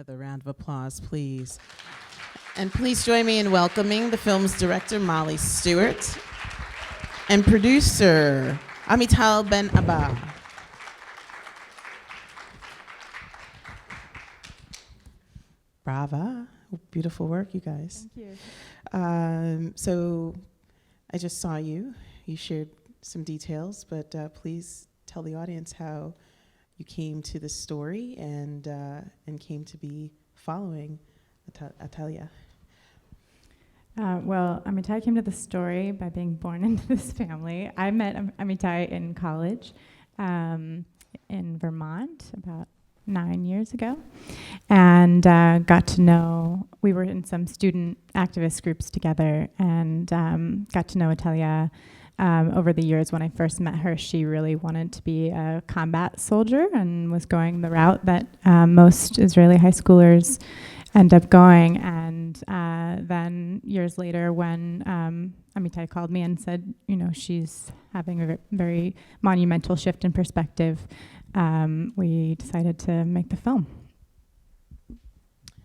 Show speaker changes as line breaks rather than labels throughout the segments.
Another round of applause, please. And please join me in welcoming the film's director, Molly Stewart, and producer, Amital Ben Abba. Brava. Beautiful work, you guys.
Thank you.
So I just saw you. You shared some details, but please tell the audience how you came to this story and came to be following Atalia.
Well, Amitai came to the story by being born into this family. I met Amitai in college in Vermont about 9 years ago, and got to know, we were in some student activist groups together, and got to know Atalia over the years. When I first met her, she really wanted to be a combat soldier and was going the route that most Israeli high schoolers end up going. And then years later, when Amitai called me and said, you know, she's having a very monumental shift in perspective, we decided to make the film.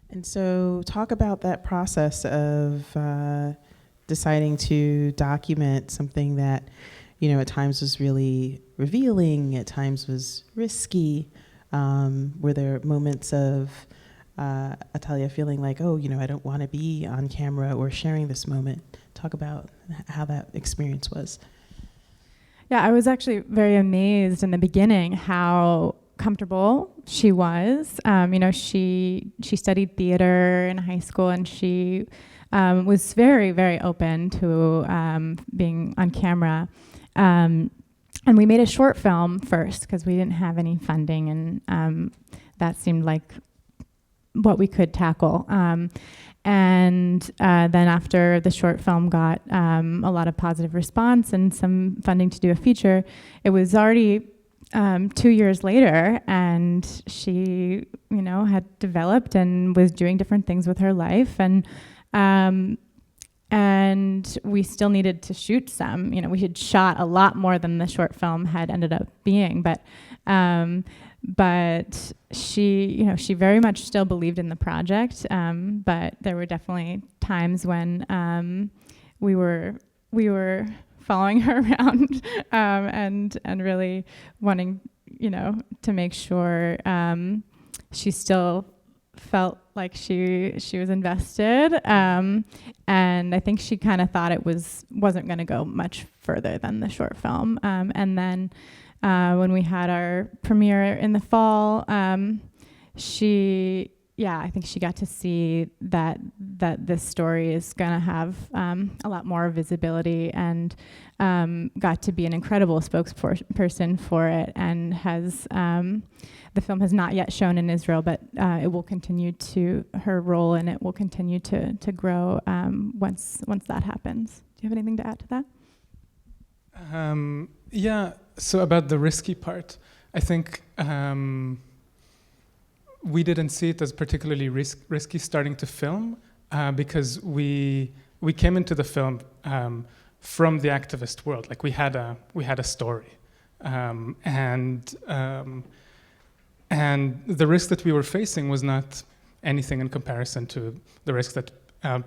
And so talk about that process of deciding to document something that, you know, at times was really revealing, at times was risky. Were there moments of Atalia feeling like, oh, you know, I don't want to be on camera or sharing this moment? Talk about how that experience was.
Yeah, I was actually very amazed in the beginning how comfortable she was. You know, she studied theater in high school, and she was very, very open to being on camera. And we made a short film first because we didn't have any funding, and that seemed like what we could tackle. And then after the short film got a lot of positive response and some funding to do a feature, it was already 2 years later, and she, you know, had developed and was doing different things with her life, and we still needed to shoot some. You know, we had shot a lot more than the short film had ended up being, but she, you know, she very much still believed in the project, but there were definitely times when we were following her around and really wanting, you know, to make sure she still felt like she was invested, and I think she kind of thought it wasn't going to go much further than the short film, and then when we had our premiere in the fall, I think she got to see that this story is going to have a lot more visibility, and got to be an incredible spokesperson for it, and has the film has not yet shown in Israel, but it will continue to, her role in it will continue to grow once that happens. Do you have anything to add to that?
Yeah, so about the risky part, I think we didn't see it as particularly risky starting to film because we came into the film from the activist world. Like we had a story, and the risk that we were facing was not anything in comparison to the risk that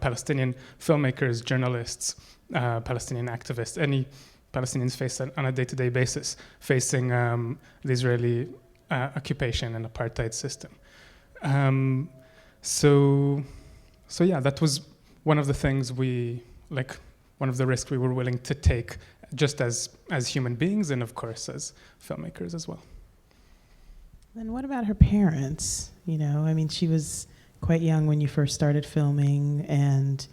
Palestinian filmmakers, journalists, Palestinian activists, any Palestinians face on a day-to-day basis, facing the Israeli occupation and apartheid system. So yeah, that was one of the things one of the risks we were willing to take, just as human beings, and of course as filmmakers as well.
And what about her parents? You know, I mean, she was quite young when you first started filming, and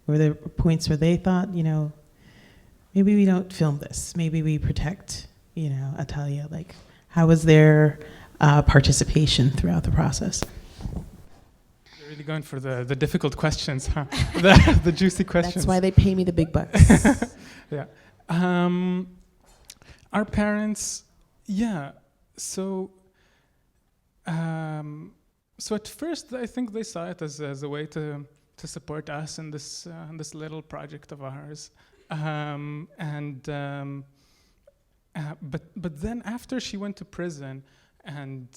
were there points where they thought, you know, maybe we don't film this, maybe we protect, you know, Atalia? Like, how was their participation throughout the process?
You're really going for the difficult questions, huh? the juicy questions.
That's why they pay me the big bucks.
Yeah. Our parents, yeah. So at first, I think they saw it as a way to support us in this little project of ours. But then after she went to prison, and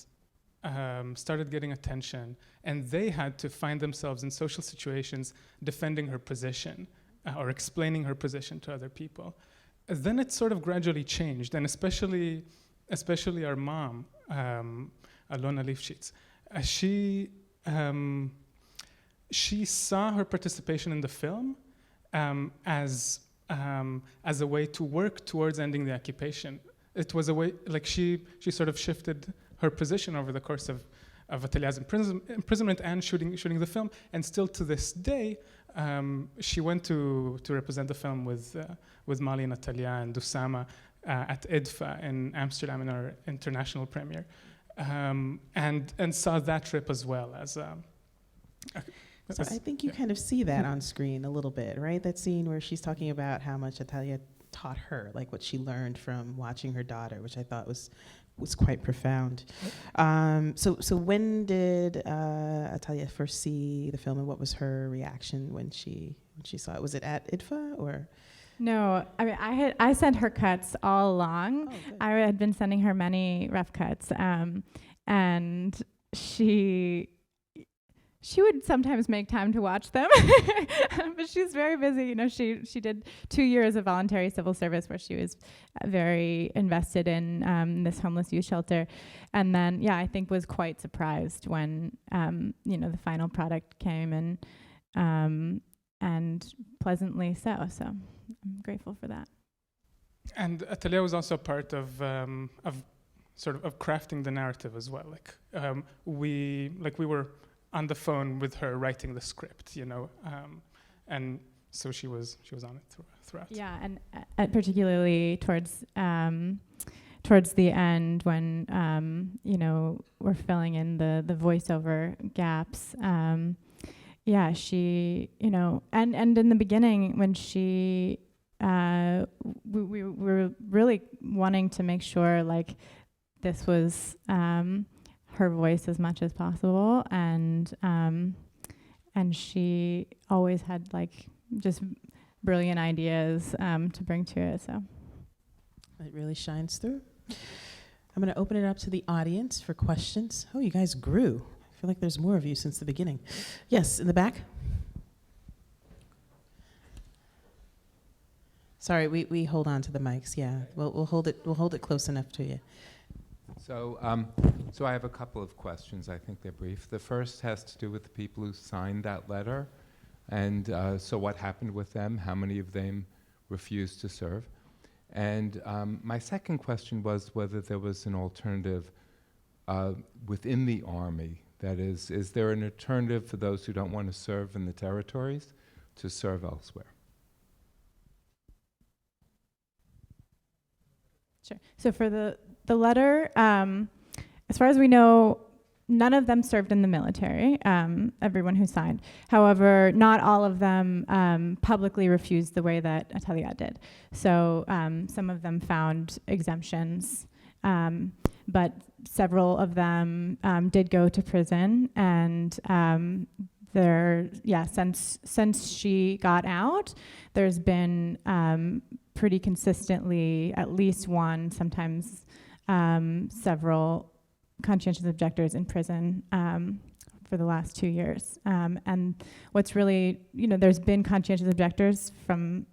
started getting attention, and they had to find themselves in social situations defending her position or explaining her position to other people. Then it sort of gradually changed, and especially our mom, Alona Lifshitz. She saw her participation in the film as a way to work towards ending the occupation. It was a way, like she sort of shifted her position over the course of Atalia's imprisonment and shooting the film, and still to this day, she went to represent the film with Mali and Atalia and Dusama at IDFA in Amsterdam in our international premiere, and saw that trip as well as.
So I think you kind of see that on screen a little bit, right? That scene where she's talking about how much Atalia taught her, like what she learned from watching her daughter, which I thought was quite profound. So when did Atalia first see the film, and what was her reaction when she saw it? Was it at IDFA or?
No, I mean I sent her cuts all along.
Oh, good.
I had been sending her many rough cuts, and she would sometimes make time to watch them, but she's very busy. You know, she did 2 years of voluntary civil service where she was very invested in this homeless youth shelter, and then I think was quite surprised when the final product came, and pleasantly so. So I'm grateful for that.
And Atalia was also part of crafting the narrative as well. We were on the phone with her writing the script, and so she was on it throughout.
Yeah, and particularly towards the end when we're filling in the voiceover gaps. She and in the beginning when she we were really wanting to make sure this was her voice as much as possible, and she always had just brilliant ideas to bring to it. So
it really shines through. I'm going to open it up to the audience for questions. Oh, you guys grew. I feel like there's more of you since the beginning. Yes, in the back. Sorry, we hold on to the mics. Yeah, we'll hold it close enough to you.
So I have a couple of questions. I think they're brief. The first has to do with the people who signed that letter, and so what happened with them? How many of them refused to serve? And my second question was whether there was an alternative within the Army. That is there an alternative for those who don't want to serve in the territories to serve elsewhere?
Sure. So for the letter, as far as we know, none of them served in the military, everyone who signed. However, not all of them publicly refused the way that Atalia did. So some of them found exemptions, but several of them did go to prison, and since she got out, there's been pretty consistently at least one, sometimes several conscientious objectors in prison for the last 2 years. And what's really, there's been conscientious objectors for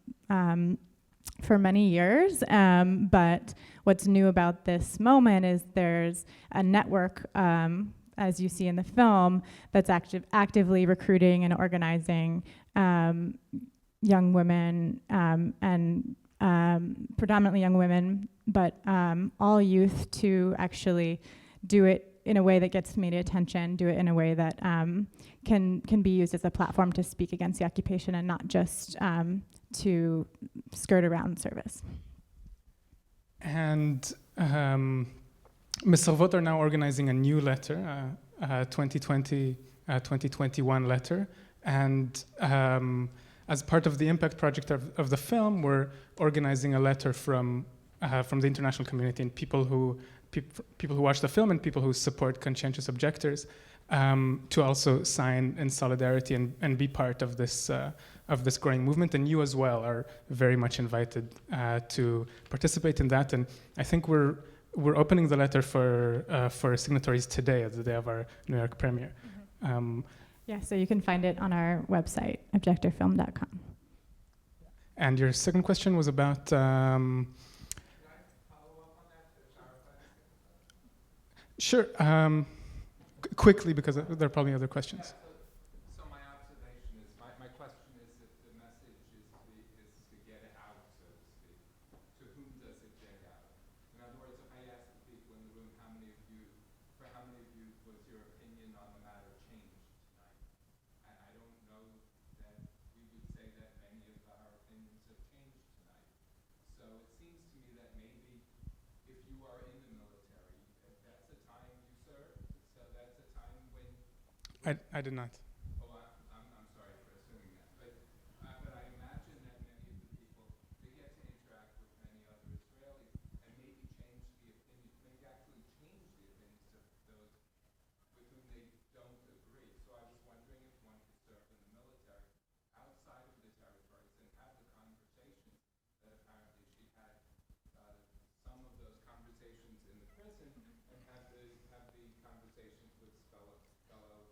many years, but what's new about this moment is there's a network, as you see in the film, that's actively recruiting and organizing young women and predominantly young women, but all youth to actually do it in a way that gets media attention, do it in a way that can be used as a platform to speak against the occupation and not just to skirt around service.
And Misservot are now organizing a new letter, 2020-2021 letter, and as part of the impact project of the film, we're organizing a letter from the international community and people who watch the film and people who support conscientious objectors to also sign in solidarity and be part of this growing movement. And you as well are very much invited to participate in that. And I think we're we're opening the letter for signatories today, at the day of our New York premiere.
Yeah, so you can find it on our website, objectorfilm.com.
And your second question was about. Sure. Quickly, because there are probably other questions.
So my observation is, my question is if the message is to get it out, so to speak. To whom does it get out? In other words, if I ask the people in the room, how many of you was your opinion on the matter changed tonight? I don't know that we would say that many of our opinions have changed tonight. So it seems to me that maybe if you are in the military, that's a time you serve. So that's a time when.
I did not.
Oh, I'm sorry for assuming that. But I imagine that many of the people, they get to interact with many other Israelis and maybe change the opinion, maybe actually change the opinions of those with whom they don't agree. So I was wondering if one could serve in the military outside of the territories and have the conversations that apparently she had, some of those conversations in the prison, and have the conversations with fellow soldiers.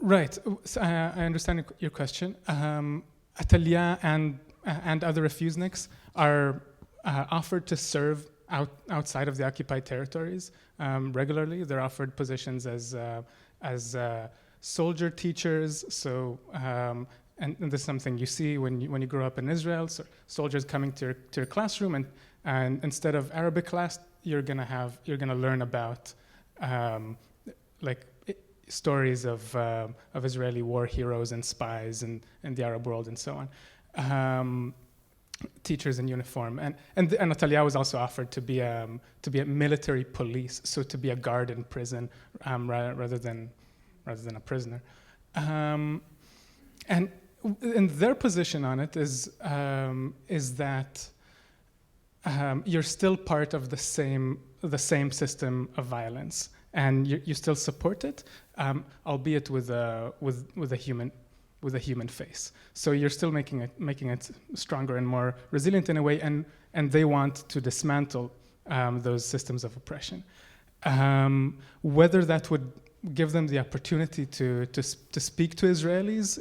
Right. So, I understand your question. Atalia and other refuseniks are offered to serve outside of the occupied territories regularly. They're offered positions as soldier teachers. So, and this is something you see when you grow up in Israel. So soldiers coming to your classroom, and instead of Arabic class, you're gonna learn about stories of Israeli war heroes and spies in the Arab world and so on. Teachers in uniform, and Natalia was also offered to be a military police, so to be a guard in prison rather than a prisoner. And their position on it is that you're still part of the same system of violence, and you still support it, albeit with a human face. So you're still making it stronger and more resilient in a way, and they want to dismantle those systems of oppression. Whether that would give them the opportunity to speak to Israelis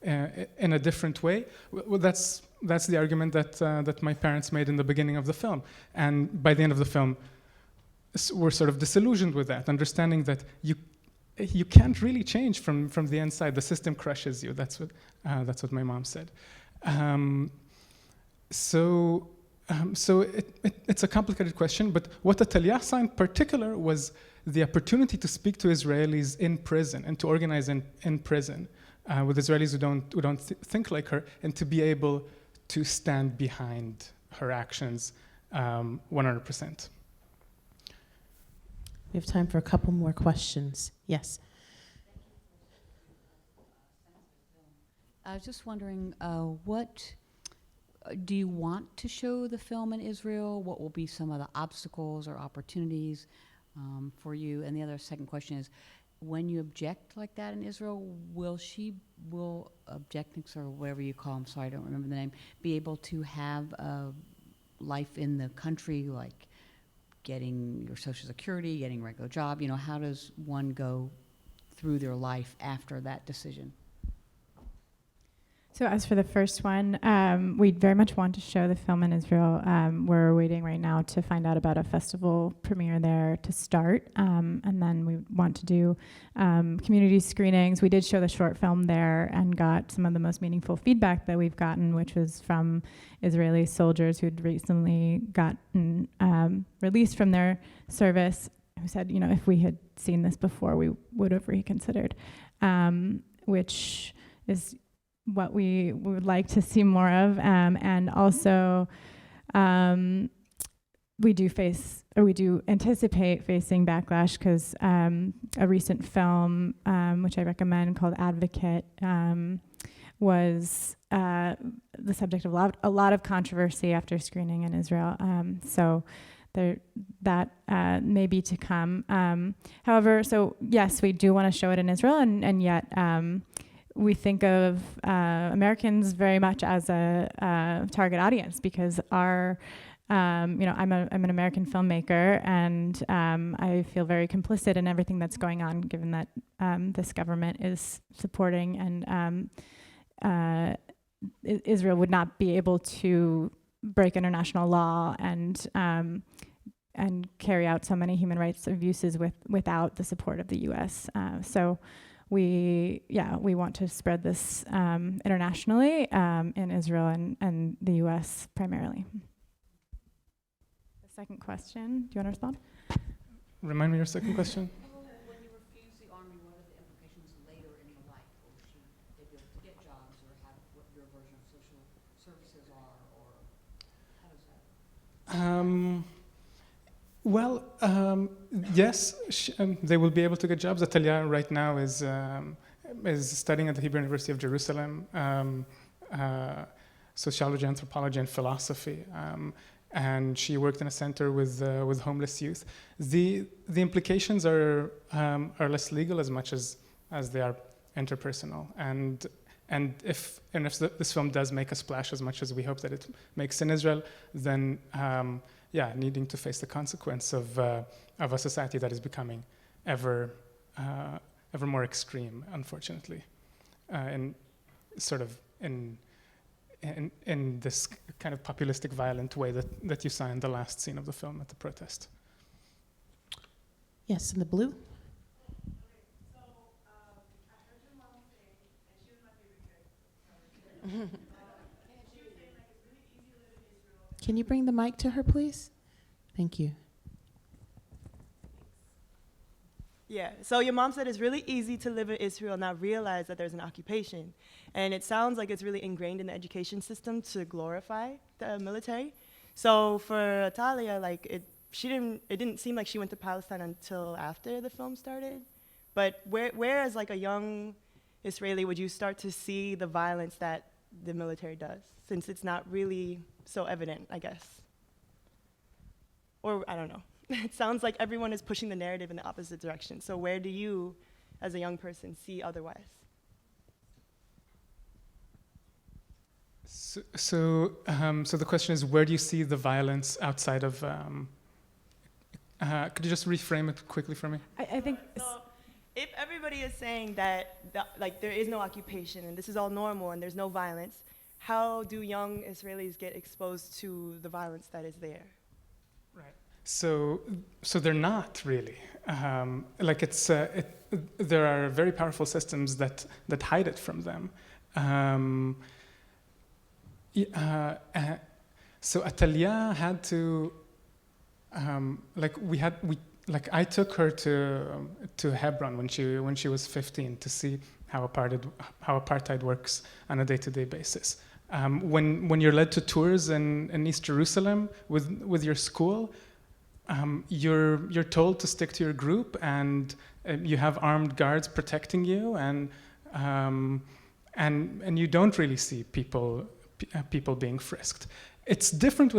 in a different way, well, that's the argument that my parents made in the beginning of the film, and by the end of the film, we're sort of disillusioned with that, understanding that you can't really change from the inside. The system crushes you. That's what my mom said. So it's a complicated question, but what Atalia saw in particular was the opportunity to speak to Israelis in prison and to organize in prison with Israelis who don't think like her, and to be able to stand behind her actions 100%.
We have time for a couple more questions. Yes.
I was just wondering, what do you want to show the film in Israel? What will be some of the obstacles or opportunities for you? And the other second question is, when you object like that in Israel, will objectniks, or whatever you call them, sorry, I don't remember the name, be able to have a life in the country, like getting your Social Security, getting a regular job? You know, how does one go through their life after that decision?
So as for the first one, we very much want to show the film in Israel. We're waiting right now to find out about a festival premiere there to start. And then we want to do community screenings. We did show the short film there and got some of the most meaningful feedback that we've gotten, which was from Israeli soldiers who'd recently gotten released from their service, who said, you know, if we had seen this before, we would have reconsidered, which is what we would like to see more of. And also, we do anticipate facing backlash, because a recent film, which I recommend, called Advocate, was the subject of a lot of controversy after screening in Israel. So that may be to come. However, so yes, we do want to show it in Israel, and yet we think of Americans very much as a target audience because our, I'm an American filmmaker, and I feel very complicit in everything that's going on, given that this government is supporting, and Israel would not be able to break international law and carry out so many human rights abuses without the support of the U.S. So we want to spread this internationally in Israel and the U.S. primarily. The second question, do you want to respond?
Remind me your second question.
When you refuse the army, what are the implications later in your life? Will she be able to get jobs or have what your version of social services are, or how does that?
Yes, they will be able to get jobs. Atalia right now is studying at the Hebrew University of Jerusalem, sociology, anthropology, and philosophy. And she worked in a center with homeless youth. The implications are less legal as much as they are interpersonal. And if this film does make a splash as much as we hope that it makes in Israel, then needing to face the consequence of a society that is becoming ever more extreme, unfortunately, in this kind of populistic, violent way that you saw in the last scene of the film at the protest.
Yes, in the blue.
So, I heard your mom say, and she was my favorite character. She was saying, like, it's really easy to live in Israel.
Can you bring the mic to her, please? Thank you.
Yeah, so your mom said it's really easy to live in Israel and not realize that there's an occupation. And it sounds like it's really ingrained in the education system to glorify the military. So for Atalia, like, it didn't seem like she went to Palestine until after the film started. But where as like a young Israeli would you start to see the violence that the military does, since it's not really so evident, I guess? Or I don't know. It sounds like everyone is pushing the narrative in the opposite direction. So where do you, as a young person, see otherwise?
So the question is, where do you see the violence outside of? Could you just reframe it quickly for me?
I think.
So if everybody is saying that like there is no occupation and this is all normal and there's no violence, how do young Israelis get exposed to the violence that is there?
Right. So they're not really. There are very powerful systems that hide it from them. So Atalia had to, I took her to Hebron when she was 15 to see how apartheid works on a day-to-day basis. When you're led to tours in East Jerusalem with your school, you're told to stick to your group, and you have armed guards protecting you, and you don't really see people being frisked. It's different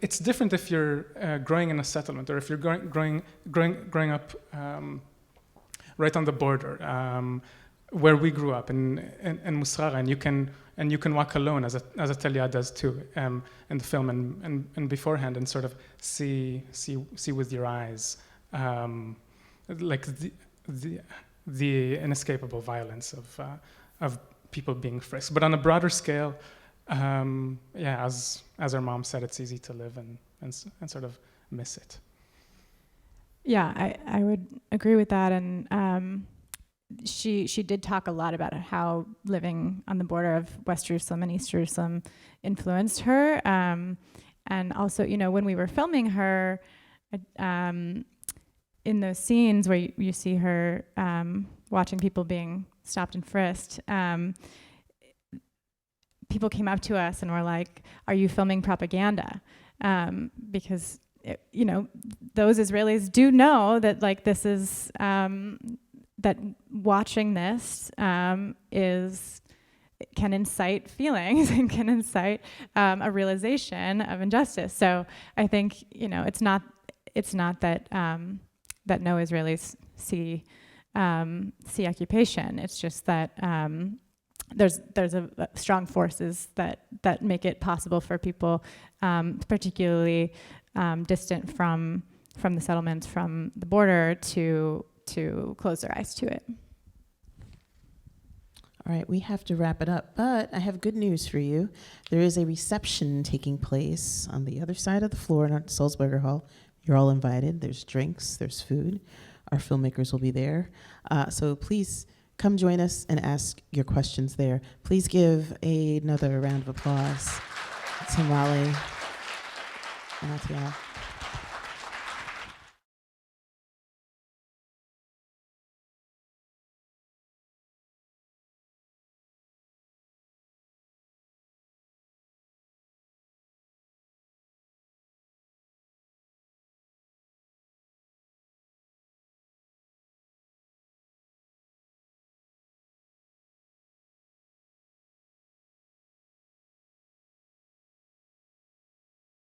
it's different if you're growing in a settlement, or if you're growing up right on the border, where we grew up in Musrara, and you can walk alone, as Atalia does too, in the film and beforehand, and sort of see with your eyes, like the inescapable violence of people being frisked. But on a broader scale, as our mom said, it's easy to live and sort of miss it.
Yeah, I would agree with that, and she did talk a lot about how living on the border of West Jerusalem and East Jerusalem influenced her, and also, when we were filming her, in those scenes where you see her watching people being stopped and frisked, people came up to us and were like, "Are you filming propaganda?" Because those Israelis do know that this is that watching this can incite feelings and can incite a realization of injustice. So I think it's not that that no Israelis see see occupation. It's just that there's a strong forces that make it possible for people, particularly distant from the settlements, from the border, to close their eyes to it.
All right, we have to wrap it up, but I have good news for you. There is a reception taking place on the other side of the floor in Sulzberger Hall. You're all invited. There's drinks, there's food. Our filmmakers will be there. So please come join us and ask your questions there. Please give another round of applause to Molly and Atiana.